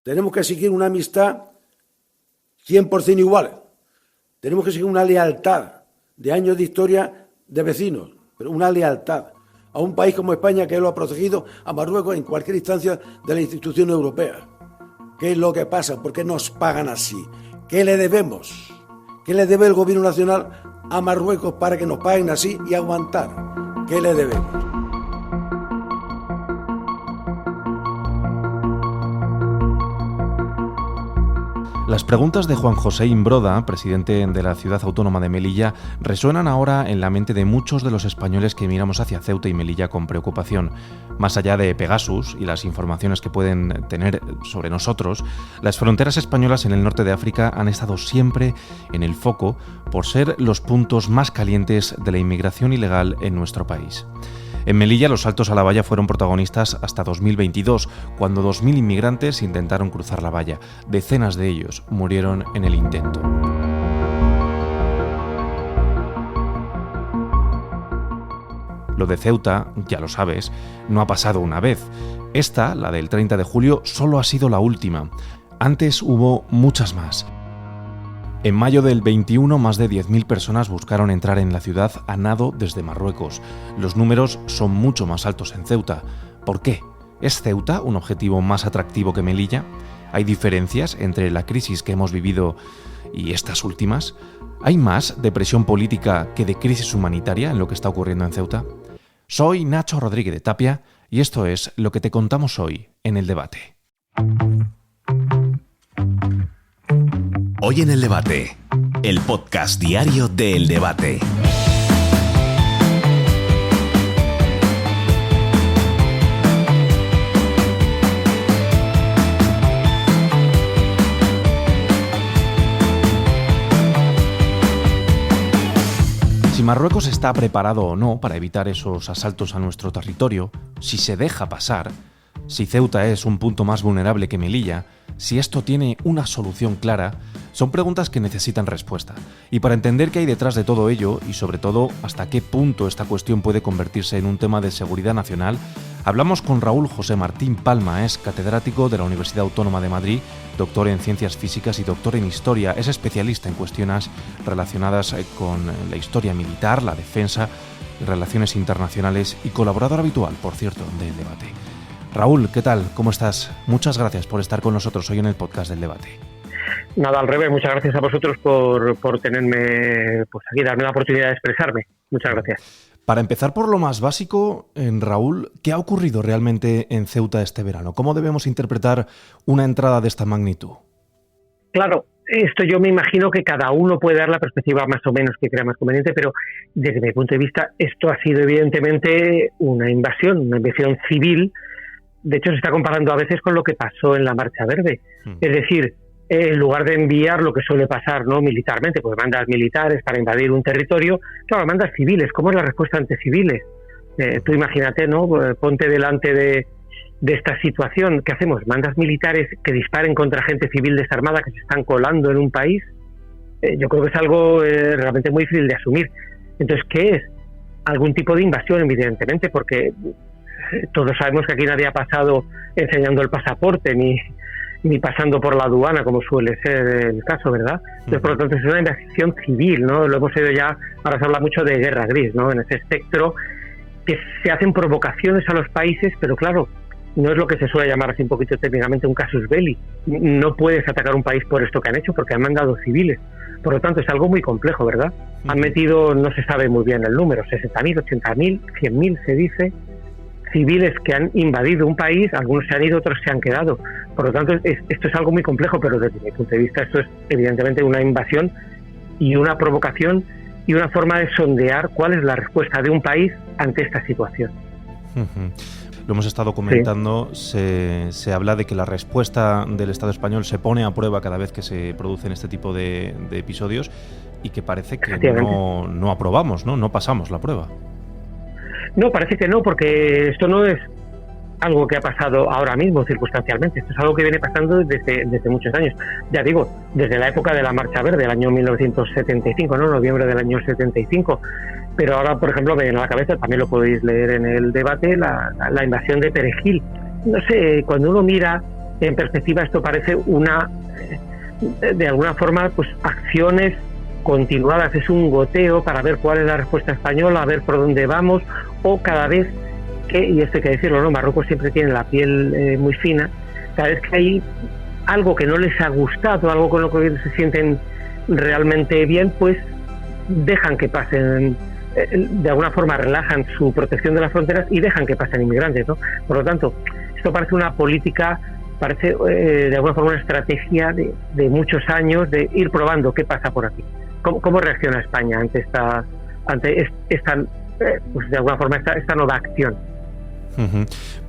Tenemos que seguir una amistad 100% igual. Tenemos que seguir una lealtad de años de historia de vecinos, pero una lealtad a un país como España, que lo ha protegido a Marruecos en cualquier instancia de la institución europea. ¿Qué es lo que pasa? ¿Por qué nos pagan así? ¿Qué le debemos? ¿Qué le debe el gobierno nacional a Marruecos para que nos paguen así y aguantar? ¿Qué le debemos? Las preguntas de Juan José Imbroda, presidente de la ciudad autónoma de Melilla, resuenan ahora en la mente de muchos de los españoles que miramos hacia Ceuta y Melilla con preocupación. Más allá de Pegasus y las informaciones que pueden tener sobre nosotros, las fronteras españolas en el norte de África han estado siempre en el foco por ser los puntos más calientes de la inmigración ilegal en nuestro país. En Melilla, los saltos a la valla fueron protagonistas hasta 2022, cuando 2.000 inmigrantes intentaron cruzar la valla. Decenas de ellos murieron en el intento. Lo de Ceuta, ya lo sabes, no ha pasado una vez. Esta, la del 30 de julio, solo ha sido la última. Antes hubo muchas más. En mayo del 21, más de 10.000 personas buscaron entrar en la ciudad a nado desde Marruecos. Los números son mucho más altos en Ceuta. ¿Por qué? ¿Es Ceuta un objetivo más atractivo que Melilla? ¿Hay diferencias entre la crisis que hemos vivido y estas últimas? ¿Hay más de presión política que de crisis humanitaria en lo que está ocurriendo en Ceuta? Soy Nacho Rodríguez de Tapia y esto es lo que te contamos hoy en El Debate. Hoy en El Debate, el podcast diario de El Debate. Si Marruecos está preparado o no para evitar esos asaltos a nuestro territorio, si se deja pasar, si Ceuta es un punto más vulnerable que Melilla, si esto tiene una solución clara, son preguntas que necesitan respuesta. Y para entender qué hay detrás de todo ello, y sobre todo hasta qué punto esta cuestión puede convertirse en un tema de seguridad nacional, hablamos con Raúl José Martín Palma. Es catedrático de la Universidad Autónoma de Madrid, doctor en Ciencias Físicas y doctor en Historia. Es especialista en cuestiones relacionadas con la historia militar, la defensa, relaciones internacionales y colaborador habitual, por cierto, del Debate. Raúl, ¿qué tal? ¿Cómo estás? Muchas gracias por estar con nosotros hoy en el podcast del Debate. Nada, al revés, muchas gracias a vosotros por tenerme aquí, darme la oportunidad de expresarme. Muchas gracias. Para empezar por lo más básico, Raúl, ¿qué ha ocurrido realmente en Ceuta este verano? ¿Cómo debemos interpretar una entrada de esta magnitud? Claro, esto yo me imagino que cada uno puede dar la perspectiva más o menos que crea más conveniente, pero desde mi punto de vista esto ha sido evidentemente una invasión civil. De hecho, se está comparando a veces con lo que pasó en la Marcha Verde. Es decir, en lugar de enviar lo que suele pasar, ¿no?, militarmente, pues mandas militares para invadir un territorio, claro, mandas civiles. ¿Cómo es la respuesta ante civiles? Tú imagínate, ¿no? Ponte delante de esta situación. ¿Qué hacemos? ¿Mandas militares que disparen contra gente civil desarmada que se están colando en un país? Yo creo que es algo realmente muy difícil de asumir. Entonces, ¿qué es? Algún tipo de invasión, evidentemente, porque todos sabemos que aquí nadie ha pasado enseñando el pasaporte ni pasando por la aduana, como suele ser el caso, ¿verdad? Entonces, por lo tanto, es una invasión civil, ¿no? Lo hemos oído ya, ahora se habla mucho de guerra gris, ¿no? En ese espectro que se hacen provocaciones a los países, pero claro, no es lo que se suele llamar así un poquito técnicamente un casus belli. No puedes atacar un país por esto que han hecho, porque han mandado civiles. Por lo tanto, es algo muy complejo, ¿verdad? Han metido, no se sabe muy bien el número, 60.000, 80.000, 100.000 se dice, civiles que han invadido un país. Algunos se han ido, otros se han quedado. Por lo tanto, esto es algo muy complejo, pero desde mi punto de vista esto es evidentemente una invasión y una provocación y una forma de sondear cuál es la respuesta de un país ante esta situación. Lo hemos estado comentando, sí. Se habla de que la respuesta del Estado español se pone a prueba cada vez que se producen este tipo de episodios y que parece que no aprobamos, ¿no? No pasamos la prueba. No, parece que no, porque esto no es algo que ha pasado ahora mismo circunstancialmente. Esto es algo que viene pasando desde muchos años. Ya digo, desde la época de la Marcha Verde, del año 1975, ¿no? Noviembre del año 75. Pero ahora, por ejemplo, me viene a la cabeza, también lo podéis leer en el debate, la invasión de Perejil. No sé, cuando uno mira en perspectiva esto parece de alguna forma, pues acciones continuadas, es un goteo para ver cuál es la respuesta española, a ver por dónde vamos, o cada vez que, y esto hay que decirlo, ¿no? Marruecos siempre tiene la piel muy fina, cada vez que hay algo que no les ha gustado, algo con lo que se sienten realmente bien, pues dejan que pasen, de alguna forma relajan su protección de las fronteras y dejan que pasen inmigrantes, ¿no? Por lo tanto, esto parece una política, parece de alguna forma una estrategia de muchos años de ir probando qué pasa por aquí. ¿Cómo reacciona España ante esta pues de alguna forma esta nueva acción?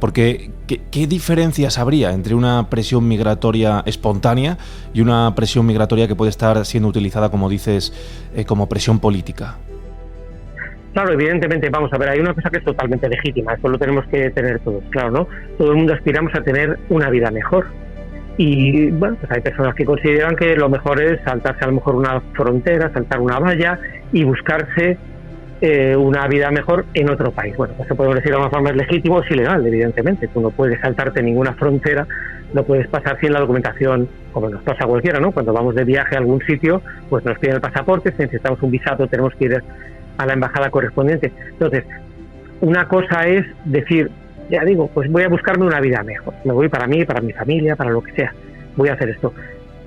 Porque, ¿qué diferencias habría entre una presión migratoria espontánea y una presión migratoria que puede estar siendo utilizada, como dices, como presión política? Claro, evidentemente, vamos a ver, hay una cosa que es totalmente legítima, eso lo tenemos que tener todos, claro, ¿no? Todo el mundo aspiramos a tener una vida mejor. Y bueno, pues hay personas que consideran que lo mejor es saltarse a lo mejor una frontera, saltar una valla y buscarse una vida mejor en otro país. Bueno, pues se puede decir de alguna forma es legítimo, es ilegal, evidentemente. Tú no puedes saltarte ninguna frontera, no puedes pasar sin la documentación, como nos pasa a cualquiera, ¿no? Cuando vamos de viaje a algún sitio, pues nos piden el pasaporte, si necesitamos un visado tenemos que ir a la embajada correspondiente. Entonces, una cosa es decir, ya digo, pues voy a buscarme una vida mejor. Me voy para mí, para mi familia, para lo que sea. Voy a hacer esto.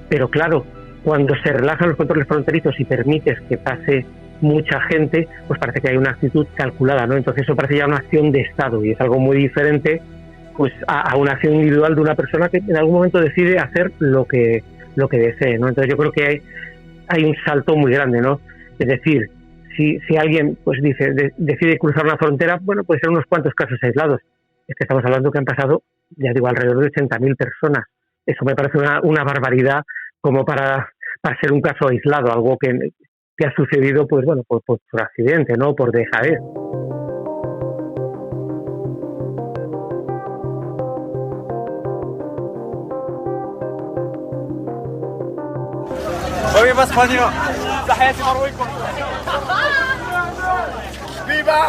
Pero claro, cuando se relajan los controles fronterizos y permites que pase mucha gente, pues parece que hay una actitud calculada, ¿no? Entonces eso parece ya una acción de Estado y es algo muy diferente pues a una acción individual de una persona que en algún momento decide hacer lo que desee, ¿no? Entonces yo creo que hay un salto muy grande, ¿no? Es decir, si alguien pues decide cruzar una frontera, bueno, puede ser unos cuantos casos aislados. Es que estamos hablando que han pasado, ya digo, alrededor de 80.000 personas. Eso me parece una barbaridad como para ser un caso aislado, algo que ha sucedido, pues bueno, por accidente, ¿no? Por dejadez. ¡Viva España! ¡Tahiyati Marruecos! ¡Viva!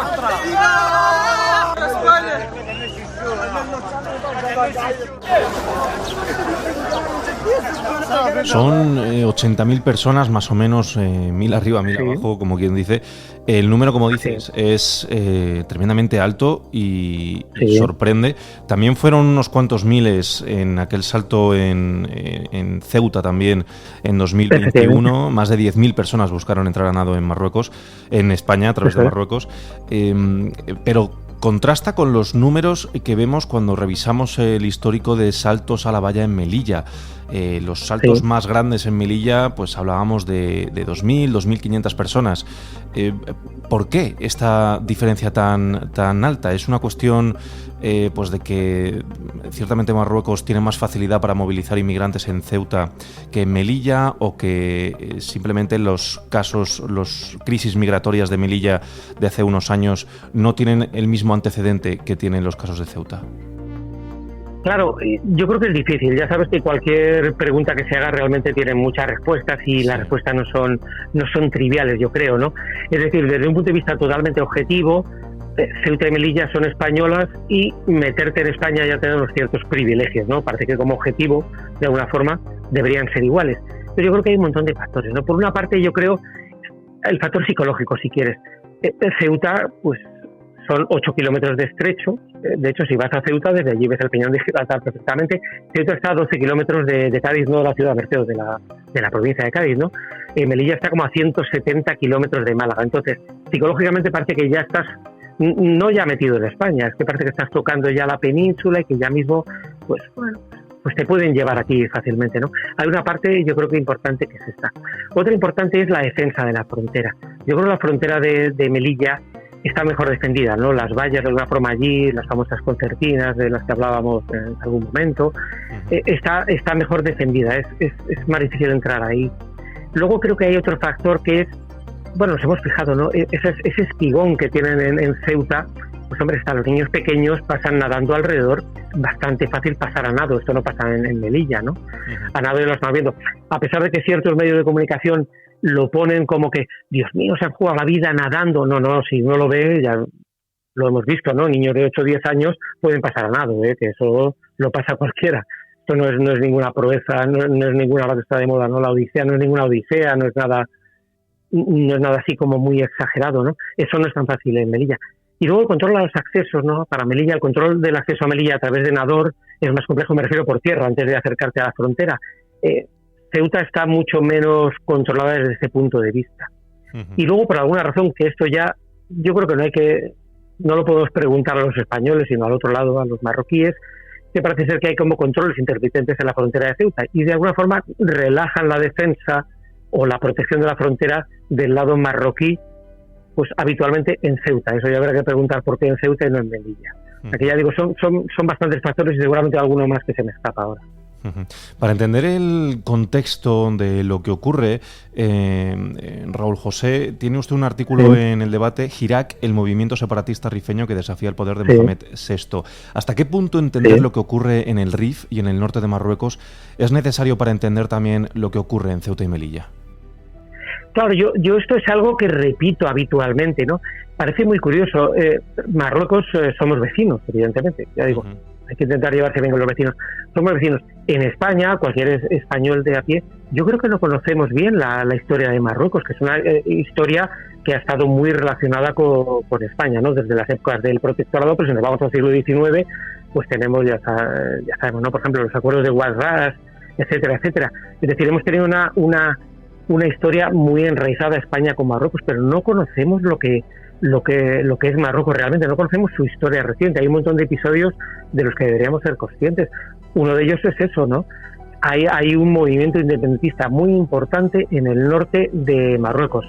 ¡Viva! ¡España! Son 80.000 personas, más o menos, 1.000 arriba, 1.000 abajo, como quien dice. El número, como dices, es tremendamente alto y sorprende. También fueron unos cuantos miles en aquel salto en Ceuta también en 2021. Más de 10.000 personas buscaron entrar a nado en Marruecos, en España, a través de Marruecos. Pero contrasta con los números que vemos cuando revisamos el histórico de saltos a la valla en Melilla. Los saltos más grandes en Melilla, pues hablábamos de 2.000, 2.500 personas. ¿Por qué esta diferencia tan alta? ¿Es una cuestión pues de que ciertamente Marruecos tiene más facilidad para movilizar inmigrantes en Ceuta que en Melilla, o que simplemente los crisis migratorias de Melilla de hace unos años no tienen el mismo antecedente que tienen los casos de Ceuta? Claro, yo creo que es difícil. Ya sabes que cualquier pregunta que se haga realmente tiene muchas respuestas y las respuestas no son triviales, yo creo, ¿no? Es decir, desde un punto de vista totalmente objetivo, Ceuta y Melilla son españolas y meterte en España ya tiene unos ciertos privilegios, ¿no? Parece que como objetivo, de alguna forma, deberían ser iguales. Pero yo creo que hay un montón de factores, ¿no? Por una parte, yo creo el factor psicológico, si quieres. Ceuta, pues son 8 kilómetros de estrecho. De hecho, si vas a Ceuta, desde allí ves el Peñón de Gibraltar perfectamente. Ceuta está a 12 kilómetros de Cádiz, no de la ciudad de Berceos, de la provincia de Cádiz, ¿no? Melilla está como a 170 kilómetros de Málaga. Entonces, psicológicamente parece que ya estás, no ya metido en España, es que parece que estás tocando ya la península y que ya mismo, pues bueno, pues te pueden llevar aquí fácilmente, ¿no? Hay una parte, yo creo que importante, que es esta. Otra importante es la defensa de la frontera. Yo creo que la frontera de Melilla está mejor defendida, ¿no? Las vallas de alguna forma allí, las famosas concertinas de las que hablábamos en algún momento, está mejor defendida, es más difícil entrar ahí. Luego creo que hay otro factor que es, bueno, nos hemos fijado, ¿no? Ese espigón que tienen en Ceuta, pues hombre, están los niños pequeños, pasan nadando alrededor, bastante fácil pasar a nado, esto no pasa en Melilla, ¿no? A nado ya lo estamos viendo. A pesar de que ciertos medios de comunicación lo ponen como que, Dios mío, se han jugado la vida nadando. No, si uno lo ve, ya lo hemos visto, ¿no? Niños de 8 o 10 años pueden pasar a nado, que eso lo pasa cualquiera. Esto no es ninguna proeza, no es ninguna, ahora que está de moda, ¿no? La Odisea no es ninguna odisea, no es nada así como muy exagerado, ¿no? Eso no es tan fácil en Melilla. Y luego el control a los accesos, ¿no? Para Melilla, el control del acceso a Melilla a través de Nador es más complejo, me refiero por tierra, antes de acercarte a la frontera. Ceuta está mucho menos controlada desde ese punto de vista. Uh-huh. Y luego, por alguna razón, que esto ya, yo creo que no lo podemos preguntar a los españoles, sino al otro lado, a los marroquíes, que parece ser que hay como controles intermitentes en la frontera de Ceuta y de alguna forma relajan la defensa o la protección de la frontera del lado marroquí, pues habitualmente en Ceuta. Eso ya habrá que preguntar por qué en Ceuta y no en Melilla. Aquí ya digo, son bastantes factores y seguramente alguno más que se me escapa ahora. Para entender el contexto de lo que ocurre, Raúl José, tiene usted un artículo en El Debate, Hirak, el movimiento separatista rifeño que desafía el poder de Mohamed VI. ¿Hasta qué punto entender lo que ocurre en el Rif y en el norte de Marruecos es necesario para entender también lo que ocurre en Ceuta y Melilla? Claro, yo esto es algo que repito habitualmente, ¿no? Parece muy curioso. Marruecos somos vecinos, evidentemente, ya digo. Hay que intentar llevarse bien con los vecinos. Somos vecinos. En España, cualquier español de a pie, yo creo que no conocemos bien la historia de Marruecos, que es una historia que ha estado muy relacionada con España, ¿no? Desde las épocas del protectorado, pero si nos vamos al siglo XIX, pues tenemos, ya sabemos, ¿no? Por ejemplo, los acuerdos de Ouarzazate, etcétera, etcétera. Es decir, hemos tenido una historia muy enraizada España con Marruecos, pero no conocemos lo que es Marruecos realmente, no conocemos su historia reciente. Hay un montón de episodios de los que deberíamos ser conscientes. Uno de ellos es eso, ¿no? Hay un movimiento independentista muy importante en el norte de Marruecos,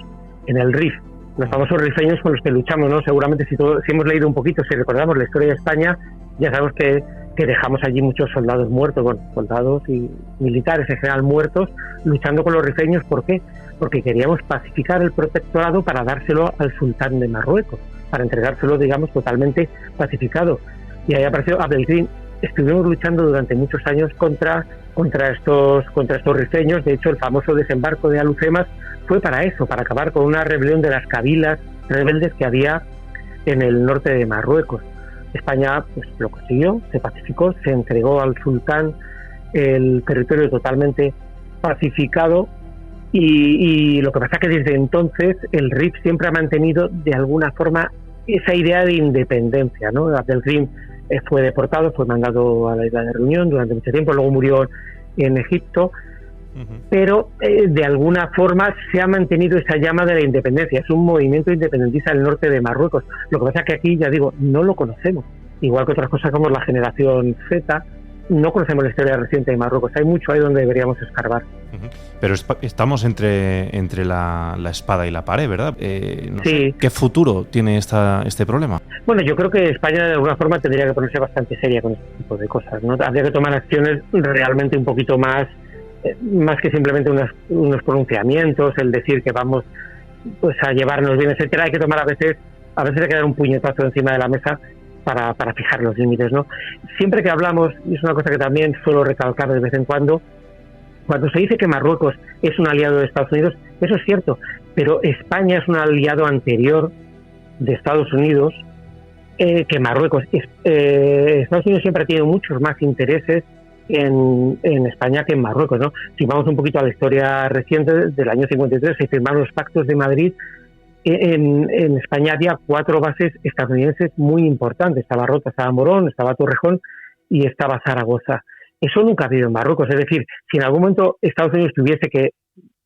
en el Rif, los famosos rifeños con los que luchamos, ¿no? Seguramente si hemos leído un poquito, si recordamos la historia de España, ya sabemos que dejamos allí muchos soldados muertos, bueno, soldados y militares en general muertos, luchando con los rifeños. ¿Por qué? Porque queríamos pacificar el protectorado para dárselo al sultán de Marruecos, para entregárselo, digamos, totalmente pacificado. Y ahí apareció Abdelkrim. Estuvimos luchando durante muchos años contra estos rifeños. De hecho, el famoso desembarco de Alucemas fue para eso, para acabar con una rebelión de las cabilas rebeldes que había en el norte de Marruecos. España pues lo consiguió, se pacificó, se entregó al sultán el territorio totalmente pacificado y lo que pasa es que desde entonces el Rif siempre ha mantenido de alguna forma esa idea de independencia, ¿no? Abdelkrim fue deportado, fue mandado a la isla de Reunión durante mucho tiempo, luego murió en Egipto, pero de alguna forma se ha mantenido esa llama de la independencia. Es un movimiento independentista del norte de Marruecos. Lo que pasa es que aquí, ya digo, no lo conocemos. Igual que otras cosas como la generación Z, no conocemos la historia reciente de Marruecos. Hay mucho ahí donde deberíamos escarbar. Pero estamos entre la espada y la pared, ¿verdad? No sé, ¿qué futuro tiene este problema? Bueno, yo creo que España de alguna forma tendría que ponerse bastante seria con este tipo de cosas, ¿no? Habría que tomar acciones realmente un poquito más que simplemente unos pronunciamientos, el decir que vamos pues a llevarnos bien, etcétera. Hay que tomar a veces hay que dar un puñetazo encima de la mesa para fijar los límites, ¿no? Siempre que hablamos, y es una cosa que también suelo recalcar de vez en cuando se dice que Marruecos es un aliado de Estados Unidos, eso es cierto, pero España es un aliado anterior de Estados Unidos que Marruecos. Estados Unidos siempre ha tenido muchos más intereses en España que en Marruecos, ¿no? Si vamos un poquito a la historia reciente, del año 53 se firmaron los pactos de Madrid. En España había 4 bases estadounidenses muy importantes. Estaba Rota, estaba Morón, estaba Torrejón y estaba Zaragoza. Eso nunca ha habido en Marruecos. Es decir, si en algún momento Estados Unidos tuviese que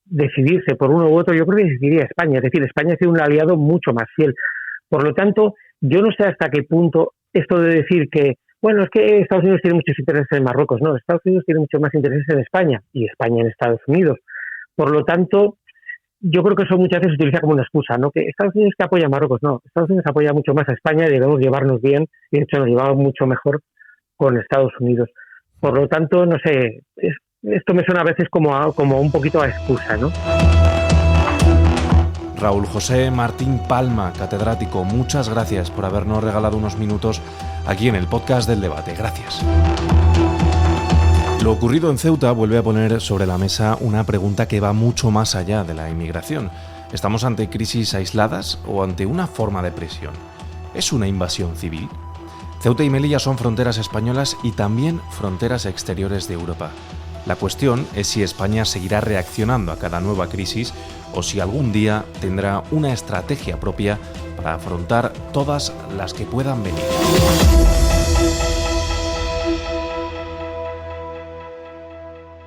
decidirse por uno u otro, yo creo que decidiría España. Es decir, España ha sido un aliado mucho más fiel. Por lo tanto, yo no sé hasta qué punto esto de decir que bueno, es que Estados Unidos tiene muchos intereses en Marruecos. No, Estados Unidos tiene muchos más intereses en España y España en Estados Unidos. Por lo tanto, yo creo que eso muchas veces se utiliza como una excusa, ¿no? Que Estados Unidos que apoya a Marruecos, no. Estados Unidos apoya mucho más a España y debemos llevarnos bien, y de hecho nos llevamos mucho mejor con Estados Unidos. Por lo tanto, no sé, esto me suena a veces como un poquito a excusa, ¿no? Raúl José Martín Palma, catedrático, muchas gracias por habernos regalado unos minutos aquí en el podcast del debate. Gracias. Lo ocurrido en Ceuta vuelve a poner sobre la mesa una pregunta que va mucho más allá de la inmigración. ¿Estamos ante crisis aisladas o ante una forma de presión? ¿Es una invasión civil? Ceuta y Melilla son fronteras españolas y también fronteras exteriores de Europa. La cuestión es si España seguirá reaccionando a cada nueva crisis o si algún día tendrá una estrategia propia para afrontar todas las que puedan venir.